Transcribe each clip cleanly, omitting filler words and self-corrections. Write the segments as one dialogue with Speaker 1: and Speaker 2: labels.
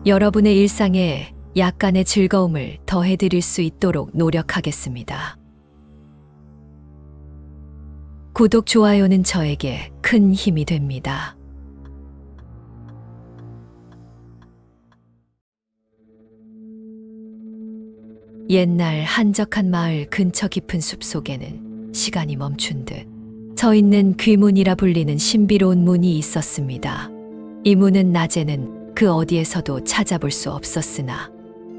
Speaker 1: 여러분의 일상에 약간의 즐거움을 더해드릴 수 있도록 노력하겠습니다. 구독, 좋아요는 저에게 큰 힘이 됩니다. 옛날 한적한 마을 근처 깊은 숲속에는 시간이 멈춘 듯 서 있는 귀문이라 불리는 신비로운 문이 있었습니다. 이 문은 낮에는 그 어디에서도 찾아볼 수 없었으나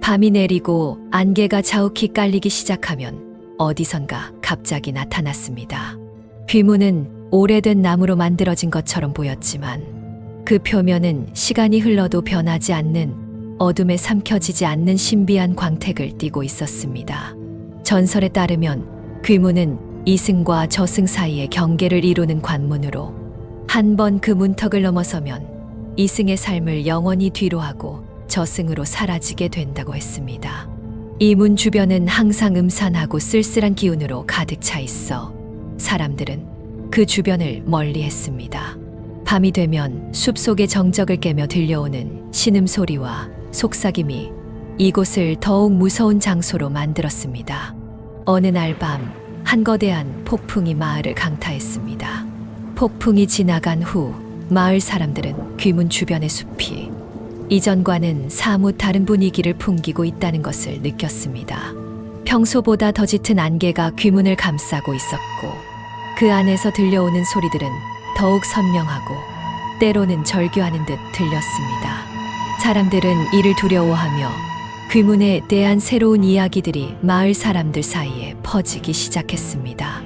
Speaker 1: 밤이 내리고 안개가 자욱히 깔리기 시작하면 어디선가 갑자기 나타났습니다. 귀문은 오래된 나무로 만들어진 것처럼 보였지만 그 표면은 시간이 흘러도 변하지 않는 어둠에 삼켜지지 않는 신비한 광택을 띠고 있었습니다. 전설에 따르면 귀문은 이승과 저승 사이의 경계를 이루는 관문으로 한 번 그 문턱을 넘어서면 이승의 삶을 영원히 뒤로하고 저승으로 사라지게 된다고 했습니다. 이 문 주변은 항상 음산하고 쓸쓸한 기운으로 가득 차 있어 사람들은 그 주변을 멀리했습니다. 밤이 되면 숲속의 정적을 깨며 들려오는 신음소리와 속삭임이 이곳을 더욱 무서운 장소로 만들었습니다. 어느 날 밤 한 거대한 폭풍이 마을을 강타했습니다. 폭풍이 지나간 후 마을 사람들은 귀문 주변의 숲이 이전과는 사뭇 다른 분위기를 풍기고 있다는 것을 느꼈습니다. 평소보다 더 짙은 안개가 귀문을 감싸고 있었고 그 안에서 들려오는 소리들은 더욱 선명하고 때로는 절규하는 듯 들렸습니다. 사람들은 이를 두려워하며 귀문에 대한 새로운 이야기들이 마을 사람들 사이에 퍼지기 시작했습니다.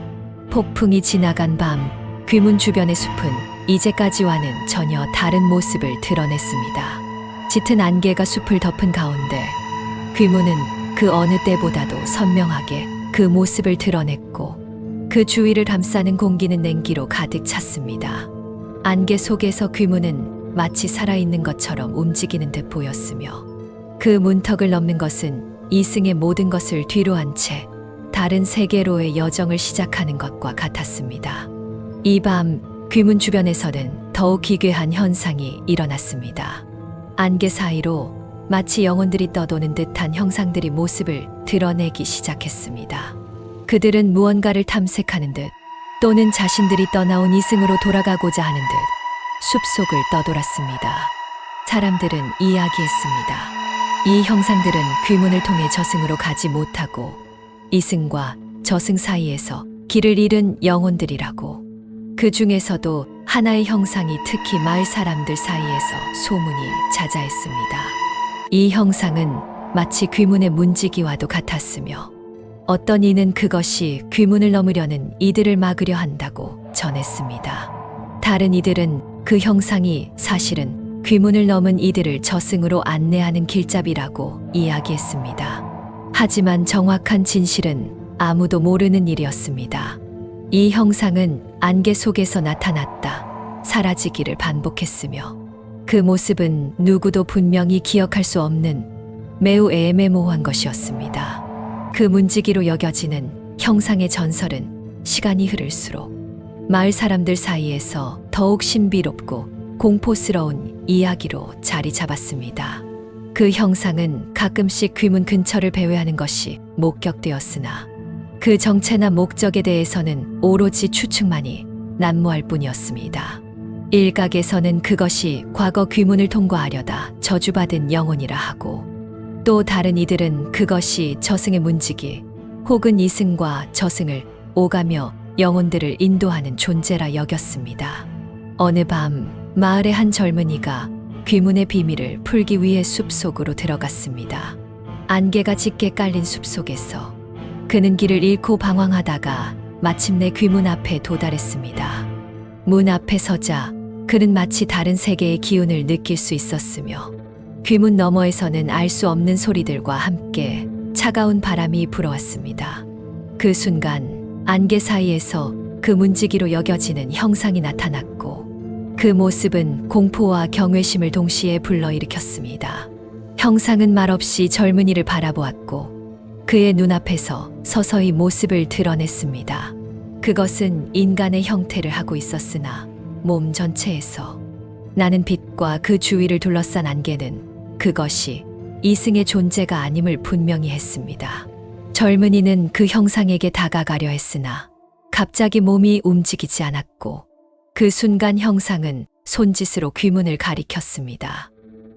Speaker 1: 폭풍이 지나간 밤 귀문 주변의 숲은 이제까지와는 전혀 다른 모습을 드러냈습니다. 짙은 안개가 숲을 덮은 가운데 귀문은 그 어느 때보다도 선명하게 그 모습을 드러냈고 그 주위를 감싸는 공기는 냉기로 가득 찼습니다. 안개 속에서 귀문은 마치 살아있는 것처럼 움직이는 듯 보였으며 그 문턱을 넘는 것은 이승의 모든 것을 뒤로한 채 다른 세계로의 여정을 시작하는 것과 같았습니다. 이 밤 귀문 주변에서는 더욱 기괴한 현상이 일어났습니다. 안개 사이로 마치 영혼들이 떠도는 듯한 형상들이 모습을 드러내기 시작했습니다. 그들은 무언가를 탐색하는 듯 또는 자신들이 떠나온 이승으로 돌아가고자 하는 듯 숲속을 떠돌았습니다. 사람들은 이야기했습니다. 이 형상들은 귀문을 통해 저승으로 가지 못하고 이승과 저승 사이에서 길을 잃은 영혼들이라고. 그 중에서도 하나의 형상이 특히 마을 사람들 사이에서 소문이 자자했습니다. 이 형상은 마치 귀문의 문지기와도 같았으며 어떤 이는 그것이 귀문을 넘으려는 이들을 막으려 한다고 전했습니다. 다른 이들은 그 형상이 사실은 귀문을 넘은 이들을 저승으로 안내하는 길잡이라고 이야기했습니다. 하지만 정확한 진실은 아무도 모르는 일이었습니다. 이 형상은 안개 속에서 나타났다 사라지기를 반복했으며 그 모습은 누구도 분명히 기억할 수 없는 매우 애매모호한 것이었습니다. 그 문지기로 여겨지는 형상의 전설은 시간이 흐를수록 마을 사람들 사이에서 더욱 신비롭고 공포스러운 이야기로 자리 잡았습니다. 그 형상은 가끔씩 귀문 근처를 배회하는 것이 목격되었으나 그 정체나 목적에 대해서는 오로지 추측만이 난무할 뿐이었습니다. 일각에서는 그것이 과거 귀문을 통과하려다 저주받은 영혼이라 하고 또 다른 이들은 그것이 저승의 문지기 혹은 이승과 저승을 오가며 영혼들을 인도하는 존재라 여겼습니다. 어느 밤 마을의 한 젊은이가 귀문의 비밀을 풀기 위해 숲속으로 들어갔습니다. 안개가 짙게 깔린 숲속에서 그는 길을 잃고 방황하다가 마침내 귀문 앞에 도달했습니다. 문 앞에 서자 그는 마치 다른 세계의 기운을 느낄 수 있었으며 귀문 너머에서는 알 수 없는 소리들과 함께 차가운 바람이 불어왔습니다. 그 순간 안개 사이에서 그 문지기로 여겨지는 형상이 나타났고 그 모습은 공포와 경외심을 동시에 불러일으켰습니다. 형상은 말없이 젊은이를 바라보았고 그의 눈앞에서 서서히 모습을 드러냈습니다. 그것은 인간의 형태를 하고 있었으나 몸 전체에서 나는 빛과 그 주위를 둘러싼 안개는 그것이 이승의 존재가 아님을 분명히 했습니다. 젊은이는 그 형상에게 다가가려 했으나 갑자기 몸이 움직이지 않았고 그 순간 형상은 손짓으로 귀문을 가리켰습니다.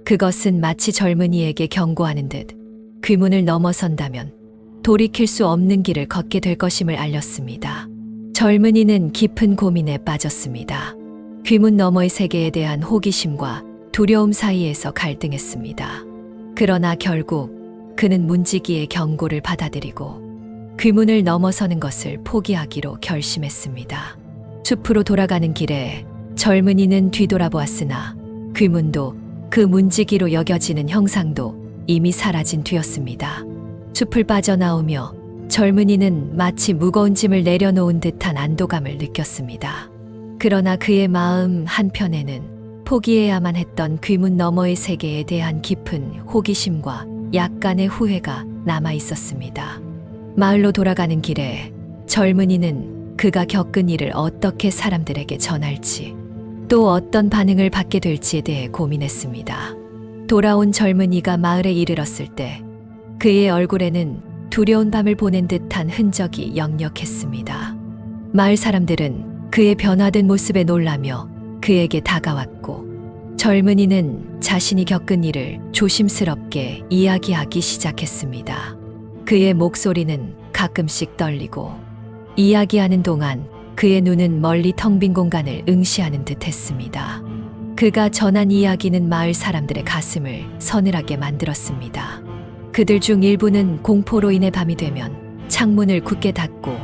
Speaker 1: 그것은 마치 젊은이에게 경고하는 듯 귀문을 넘어선다면 돌이킬 수 없는 길을 걷게 될 것임을 알렸습니다. 젊은이는 깊은 고민에 빠졌습니다. 귀문 너머의 세계에 대한 호기심과 두려움 사이에서 갈등했습니다. 그러나 결국 그는 문지기의 경고를 받아들이고 귀문을 넘어서는 것을 포기하기로 결심했습니다. 숲으로 돌아가는 길에 젊은이는 뒤돌아보았으나 귀문도 그 문지기로 여겨지는 형상도 이미 사라진 뒤였습니다. 숲을 빠져나오며 젊은이는 마치 무거운 짐을 내려놓은 듯한 안도감을 느꼈습니다. 그러나 그의 마음 한편에는 포기해야만 했던 귀문 너머의 세계에 대한 깊은 호기심과 약간의 후회가 남아 있었습니다. 마을로 돌아가는 길에 젊은이는 그가 겪은 일을 어떻게 사람들에게 전할지, 또 어떤 반응을 받게 될지에 대해 고민했습니다. 돌아온 젊은이가 마을에 이르렀을 때 그의 얼굴에는 두려운 밤을 보낸 듯한 흔적이 역력했습니다. 마을 사람들은 그의 변화된 모습에 놀라며 그에게 다가왔고 젊은이는 자신이 겪은 일을 조심스럽게 이야기하기 시작했습니다. 그의 목소리는 가끔씩 떨리고 이야기하는 동안 그의 눈은 멀리 텅 빈 공간을 응시하는 듯 했습니다. 그가 전한 이야기는 마을 사람들의 가슴을 서늘하게 만들었습니다. 그들 중 일부는 공포로 인해 밤이 되면 창문을 굳게 닫고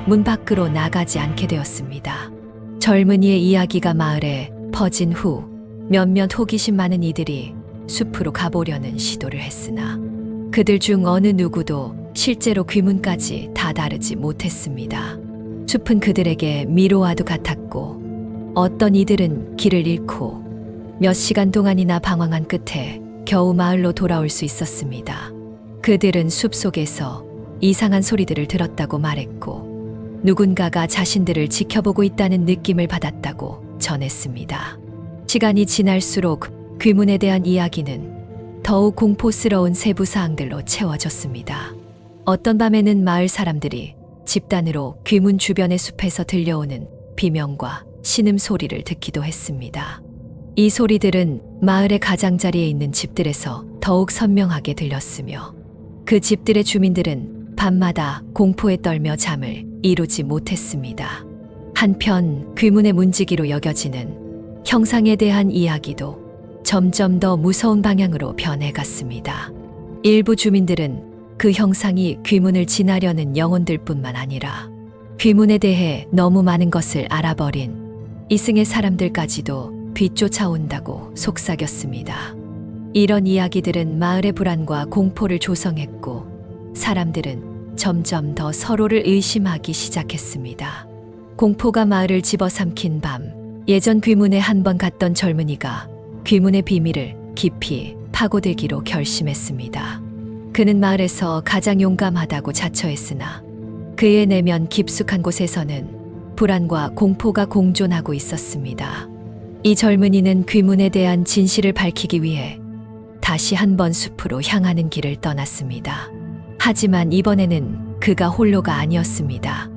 Speaker 1: 문 밖으로 나가지 않게 되었습니다. 젊은이의 이야기가 마을에 퍼진 후 몇몇 호기심 많은 이들이 숲으로 가보려는 시도를 했으나 그들 중 어느 누구도 실제로 귀문까지 다다르지 못했습니다. 숲은 그들에게 미로와도 같았고 어떤 이들은 길을 잃고 몇 시간 동안이나 방황한 끝에 겨우 마을로 돌아올 수 있었습니다. 그들은 숲속에서 이상한 소리들을 들었다고 말했고 누군가가 자신들을 지켜보고 있다는 느낌을 받았다고 전했습니다. 시간이 지날수록 귀문에 대한 이야기는 더욱 공포스러운 세부 사항들로 채워졌습니다. 어떤 밤에는 마을 사람들이 집단으로 귀문 주변의 숲에서 들려오는 비명과 신음 소리를 듣기도 했습니다. 이 소리들은 마을의 가장자리에 있는 집들에서 더욱 선명하게 들렸으며 그 집들의 주민들은 밤마다 공포에 떨며 잠을 이루지 못했습니다. 한편 귀문의 문지기로 여겨지는 형상에 대한 이야기도 점점 더 무서운 방향으로 변해갔습니다. 일부 주민들은 그 형상이 귀문을 지나려는 영혼들뿐만 아니라 귀문에 대해 너무 많은 것을 알아버린 이승의 사람들까지도 뒤쫓아온다고 속삭였습니다. 이런 이야기들은 마을의 불안과 공포를 조성했고 사람들은 점점 더 서로를 의심하기 시작했습니다. 공포가 마을을 집어삼킨 밤, 예전 귀문에 한 번 갔던 젊은이가 귀문의 비밀을 깊이 파고들기로 결심했습니다. 그는 마을에서 가장 용감하다고 자처했으나 그의 내면 깊숙한 곳에서는 불안과 공포가 공존하고 있었습니다. 이 젊은이는 귀문에 대한 진실을 밝히기 위해 다시 한번 숲으로 향하는 길을 떠났습니다. 하지만 이번에는 그가 홀로가 아니었습니다.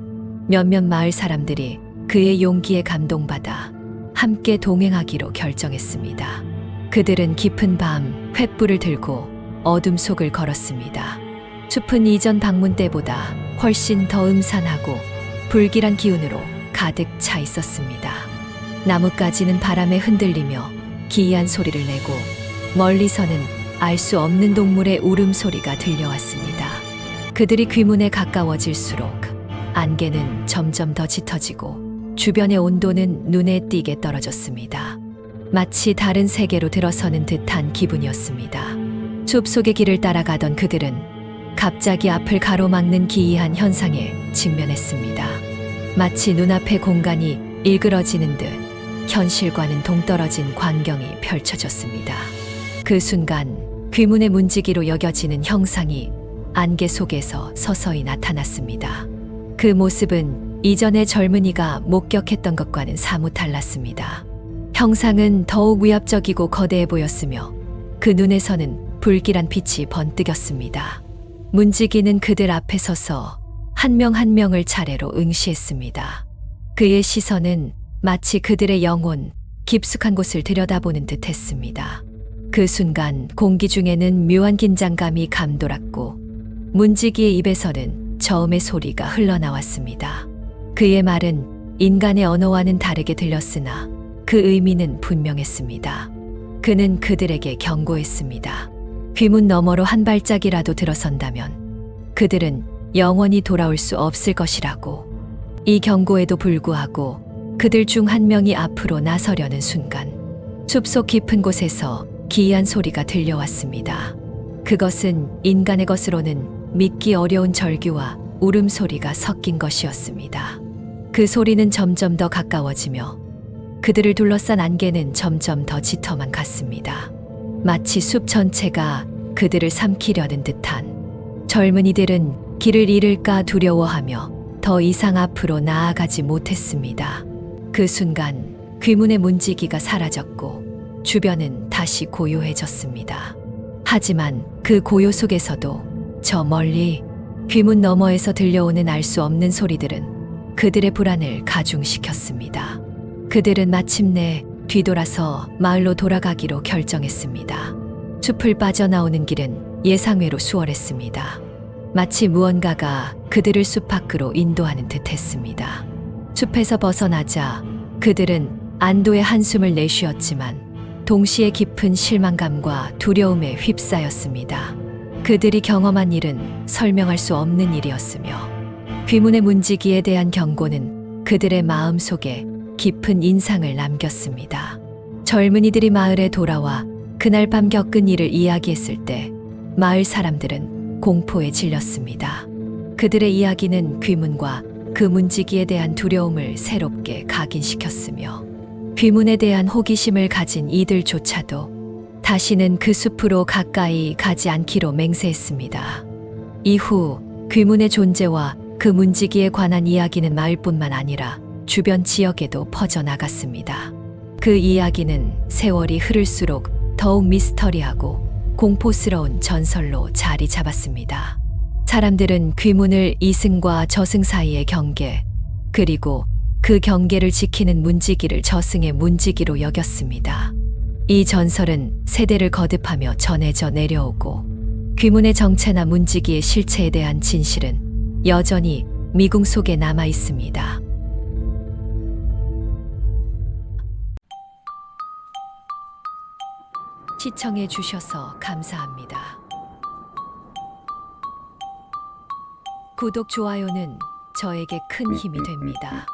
Speaker 1: 몇몇 마을 사람들이 그의 용기에 감동받아 함께 동행하기로 결정했습니다. 그들은 깊은 밤 횃불을 들고 어둠 속을 걸었습니다. 숲은 이전 방문 때보다 훨씬 더 음산하고 불길한 기운으로 가득 차 있었습니다. 나뭇가지는 바람에 흔들리며 기이한 소리를 내고 멀리서는 알 수 없는 동물의 울음소리가 들려왔습니다. 그들이 귀문에 가까워질수록 안개는 점점 더 짙어지고 주변의 온도는 눈에 띄게 떨어졌습니다. 마치 다른 세계로 들어서는 듯한 기분이었습니다. 숲속의 길을 따라가던 그들은 갑자기 앞을 가로막는 기이한 현상에 직면했습니다. 마치 눈앞의 공간이 일그러지는 듯 현실과는 동떨어진 광경이 펼쳐졌습니다. 그 순간 귀문의 문지기로 여겨지는 형상이 안개 속에서 서서히 나타났습니다. 그 모습은 이전의 젊은이가 목격했던 것과는 사뭇 달랐습니다. 형상은 더욱 위압적이고 거대해 보였으며 그 눈에서는 불길한 빛이 번뜩였습니다. 문지기는 그들 앞에 서서 한 명 한 명을 차례로 응시했습니다. 그의 시선은 마치 그들의 영혼, 깊숙한 곳을 들여다보는 듯 했습니다. 그 순간 공기 중에는 묘한 긴장감이 감돌았고 문지기의 입에서는 저음의 소리가 흘러나왔습니다. 그의 말은 인간의 언어와는 다르게 들렸으나 그 의미는 분명했습니다. 그는 그들에게 경고했습니다. 귀문 너머로 한 발짝이라도 들어선다면 그들은 영원히 돌아올 수 없을 것이라고. 이 경고에도 불구하고 그들 중 한 명이 앞으로 나서려는 순간 숲속 깊은 곳에서 기이한 소리가 들려왔습니다. 그것은 인간의 것으로는 믿기 어려운 절규와 울음소리가 섞인 것이었습니다. 그 소리는 점점 더 가까워지며 그들을 둘러싼 안개는 점점 더 짙어만 갔습니다. 마치 숲 전체가 그들을 삼키려는 듯한. 젊은이들은 길을 잃을까 두려워하며 더 이상 앞으로 나아가지 못했습니다. 그 순간 귀문의 문지기가 사라졌고 주변은 다시 고요해졌습니다. 하지만 그 고요 속에서도 저 멀리 귀문 너머에서 들려오는 알 수 없는 소리들은 그들의 불안을 가중시켰습니다. 그들은 마침내 뒤돌아서 마을로 돌아가기로 결정했습니다. 숲을 빠져나오는 길은 예상외로 수월했습니다. 마치 무언가가 그들을 숲 밖으로 인도하는 듯 했습니다. 숲에서 벗어나자 그들은 안도의 한숨을 내쉬었지만 동시에 깊은 실망감과 두려움에 휩싸였습니다. 그들이 경험한 일은 설명할 수 없는 일이었으며 귀문의 문지기에 대한 경고는 그들의 마음 속에 깊은 인상을 남겼습니다. 젊은이들이 마을에 돌아와 그날 밤 겪은 일을 이야기했을 때 마을 사람들은 공포에 질렸습니다. 그들의 이야기는 귀문과 그 문지기에 대한 두려움을 새롭게 각인시켰으며 귀문에 대한 호기심을 가진 이들조차도 다시는 그 숲으로 가까이 가지 않기로 맹세했습니다. 이후 귀문의 존재와 그 문지기에 관한 이야기는 마을뿐만 아니라 주변 지역에도 퍼져나갔습니다. 그 이야기는 세월이 흐를수록 더욱 미스터리하고 공포스러운 전설로 자리 잡았습니다. 사람들은 귀문을 이승과 저승 사이의 경계, 그리고 그 경계를 지키는 문지기를 저승의 문지기로 여겼습니다. 이 전설은 세대를 거듭하며 전해져 내려오고 귀문의 정체나 문지기의 실체에 대한 진실은 여전히 미궁 속에 남아 있습니다. 시청해 주셔서 감사합니다. 구독, 좋아요는 저에게 큰 힘이 됩니다.